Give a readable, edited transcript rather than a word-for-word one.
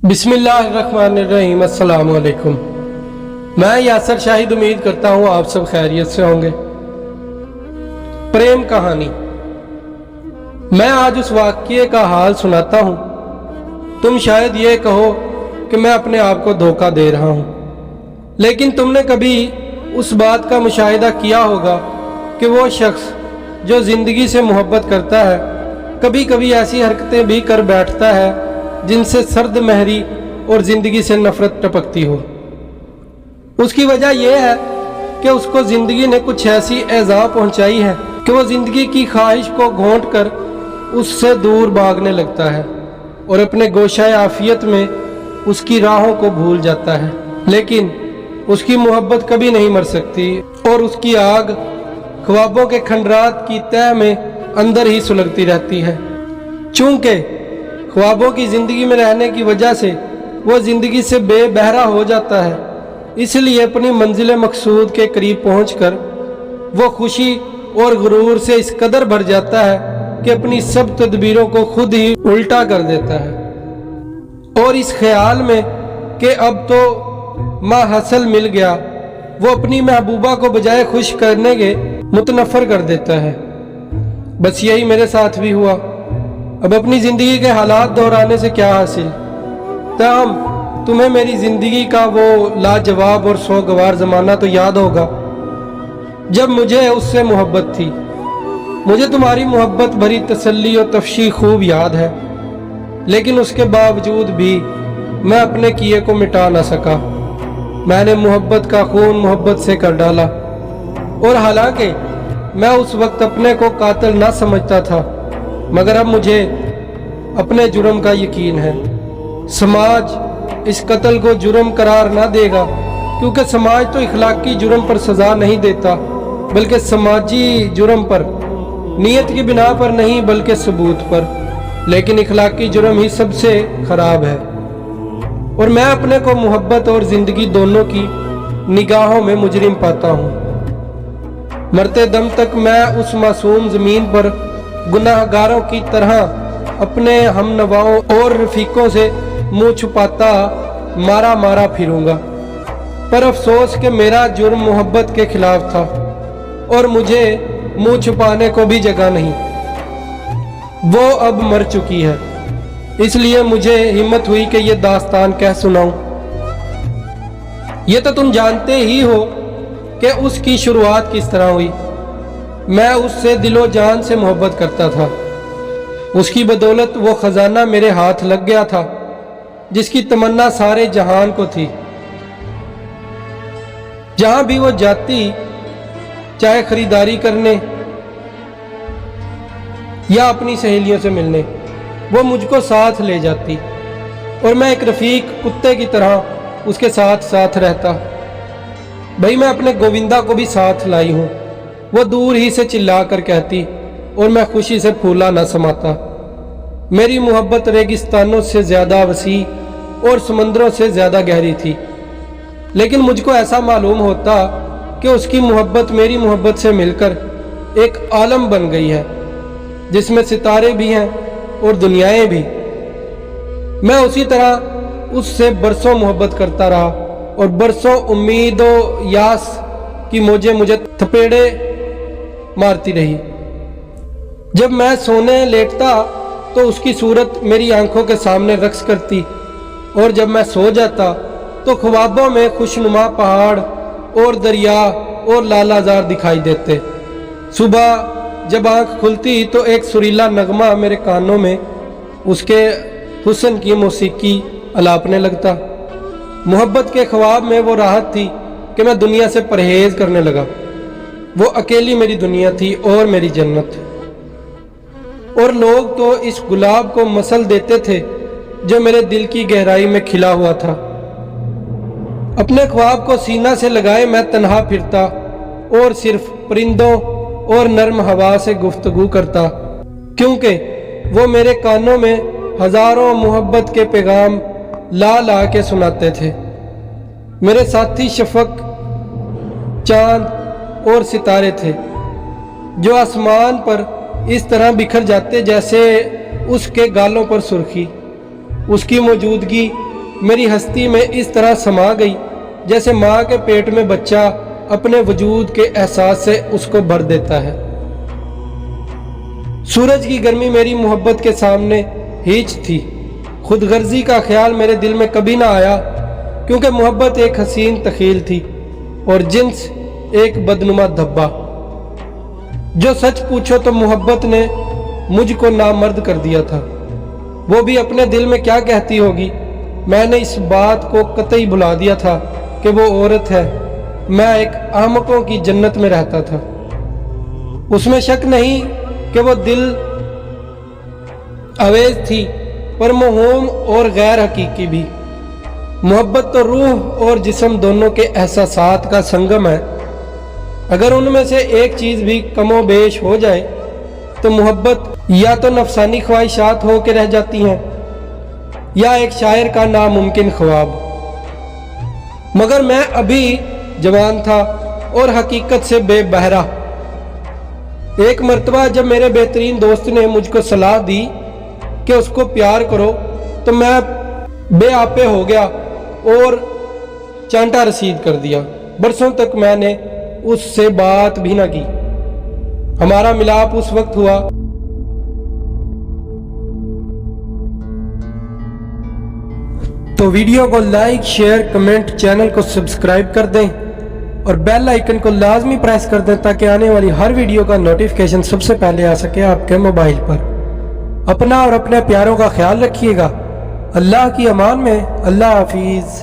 बिस्मिल्लाहिर्रहमानिर्रहीम। अस्सलाम वालेकुम। मैं यासर शाहिद उम्मीद करता हूँ आप सब खैरियत से होंगे। प्रेम कहानी। मैं आज उस वाक़ये का हाल सुनाता हूँ। तुम शायद ये कहो कि मैं अपने आप को धोखा दे रहा हूँ, लेकिन तुमने कभी उस बात का मुशाहिदा किया होगा कि वो शख्स जो ज़िंदगी से मोहब्बत करता है कभी कभी ऐसी हरकतें भी कर बैठता है जिनसे सर्द महरी और ज़िंदगी से नफ़रत टपकती हो। उसकी वजह यह है कि उसको ज़िंदगी ने कुछ ऐसी एज़ा पहुंचाई है कि वो ज़िंदगी की ख्वाहिश को घोंट कर उससे दूर भागने लगता है और अपने गोशाए आफियत में उसकी राहों को भूल जाता है। लेकिन उसकी मोहब्बत कभी नहीं मर सकती और उसकी आग ख्वाबों के खंडरात की तह में अंदर ही सुलगती रहती है। चूँकि ख्वाबों की ज़िंदगी में रहने की वजह से वो ज़िंदगी से बेबहरा हो जाता है, इसलिए अपनी मंजिल मकसूद के करीब पहुंचकर वो खुशी और गुरूर से इस कदर भर जाता है कि अपनी सब तदबीरों को खुद ही उल्टा कर देता है और इस ख्याल में कि अब तो माहसल मिल गया, वो अपनी महबूबा को बजाय खुश करने के मुतनफ़र कर देता है। बस यही मेरे साथ भी हुआ। अब अपनी ज़िंदगी के हालात दोहराने से क्या हासिल। ताहम तुम्हें मेरी ज़िंदगी का वो लाजवाब और सोगवार ज़माना तो याद होगा जब मुझे उससे मोहब्बत थी। मुझे तुम्हारी मोहब्बत भरी तसल्ली और तफशी खूब याद है, लेकिन उसके बावजूद भी मैं अपने किए को मिटा ना सका। मैंने मोहब्बत का खून मोहब्बत से कर डाला और हालांकि मैं उस वक्त अपने को कातिल ना समझता था, मगर अब मुझे अपने जुर्म का यकीन है। समाज इस कत्ल को जुर्म करार ना देगा, क्योंकि समाज तो इखलाकी जुर्म पर सज़ा नहीं देता, बल्कि समाजी जुर्म पर नीयत की बिना पर नहीं बल्कि सबूत पर। लेकिन इखलाकी जुर्म ही सबसे ख़राब है और मैं अपने को मोहब्बत और ज़िंदगी दोनों की निगाहों में मुजरिम पाता हूँ। मरते दम तक मैं उस मासूम ज़मीन पर गुनाहगारों की तरह अपने हमनवाओं और रफ़ीकों से मुँह छुपाता मारा मारा फिरूंगा। पर अफसोस कि मेरा जुर्म मोहब्बत के खिलाफ था और मुझे मुँह छुपाने को भी जगह नहीं। वो अब मर चुकी है, इसलिए मुझे हिम्मत हुई कि ये दास्तान कह सुनाऊं। ये तो तुम जानते ही हो कि उसकी शुरुआत किस तरह हुई। मैं उससे दिलो जान से मोहब्बत करता था। उसकी बदौलत वो ख़जाना मेरे हाथ लग गया था जिसकी तमन्ना सारे जहान को थी। जहां भी वो जाती, चाहे खरीदारी करने या अपनी सहेलियों से मिलने, वो मुझको साथ ले जाती और मैं एक रफ़ीक कुत्ते की तरह उसके साथ साथ रहता। भाई मैं अपने गोविंदा को भी साथ लाई हूँ, वो दूर ही से चिल्ला कर कहती और मैं खुशी से फूला न समाता। मेरी मोहब्बत रेगिस्तानों से ज़्यादा वसी और समंदरों से ज़्यादा गहरी थी, लेकिन मुझको ऐसा मालूम होता कि उसकी मोहब्बत मेरी मोहब्बत से मिलकर एक आलम बन गई है जिसमें सितारे भी हैं और दुनियाएं भी। मैं उसी तरह उससे बरसों मोहब्बत करता रहा और बरसों उम्मीदों यास की मौजें मुझे थपेड़े मारती रही। जब मैं सोने लेटता तो उसकी सूरत मेरी आंखों के सामने रक्स करती और जब मैं सो जाता तो ख्वाबों में खुशनुमा पहाड़ और दरिया और लालाजार दिखाई देते। सुबह जब आंख खुलती तो एक सुरीला नगमा मेरे कानों में उसके हुस्न की मौसीकी अलापने लगता। मोहब्बत के ख्वाब में वो राहत थी कि मैं दुनिया से परहेज करने लगा। वो अकेली मेरी दुनिया थी और मेरी जन्नत। और लोग तो इस गुलाब को मसल देते थे जो मेरे दिल की गहराई में खिला हुआ था। अपने ख्वाब को सीना से लगाए मैं तन्हा फिरता और सिर्फ परिंदों और नर्म हवा से गुफ्तगू करता, क्योंकि वो मेरे कानों में हजारों मोहब्बत के पैगाम ला ला के सुनाते थे। मेरे साथी शफक, चांद और सितारे थे जो आसमान पर इस तरह बिखर जाते जैसे उसके गालों पर सुर्खी। उसकी मौजूदगी میری ہستی میں اس طرح سما گئی جیسے ماں کے پیٹ میں بچہ اپنے وجود کے احساس سے اس کو بھر دیتا ہے۔ سورج کی گرمی میری محبت کے سامنے ہیچ تھی۔ خود غرضی کا خیال میرے دل میں کبھی نہ آیا، کیونکہ محبت ایک حسین تخیل تھی اور جنس ایک بدنما دھبا۔ جو سچ پوچھو تو محبت نے مجھ کو نامرد کر دیا تھا۔ وہ بھی اپنے دل میں کیا کہتی ہوگی، میں نے اس بات کو قطعی بھلا دیا تھا کہ وہ عورت ہے۔ میں ایک احمقوں کی جنت میں رہتا تھا۔ اس میں شک نہیں کہ وہ دل اویز تھی، پر موہوم اور غیر حقیقی بھی۔ محبت تو روح اور جسم دونوں کے احساسات کا سنگم ہے۔ اگر ان میں سے ایک چیز بھی کم و بیش ہو جائے تو محبت یا تو نفسانی خواہشات ہو کے رہ جاتی ہیں یا ایک شاعر کا ناممکن خواب۔ مگر میں ابھی جوان تھا اور حقیقت سے بے بہرا۔ ایک مرتبہ جب میرے بہترین دوست نے مجھ کو صلاح دی کہ اس کو پیار کرو تو میں بے آپے ہو گیا اور چانٹا رسید کر دیا۔ برسوں تک میں نے اس سے بات بھی نہ کی۔ ہمارا ملاپ اس وقت ہوا تو ویڈیو کو لائک، شیئر، کمنٹ، چینل کو سبسکرائب کر دیں اور بیل آئیکن کو لازمی پریس کر دیں تاکہ آنے والی ہر ویڈیو کا نوٹیفیکیشن سب سے پہلے آ سکے آپ کے موبائل پر۔ اپنا اور اپنے پیاروں کا خیال رکھیے گا۔ اللہ کی امان میں۔ اللہ حافظ۔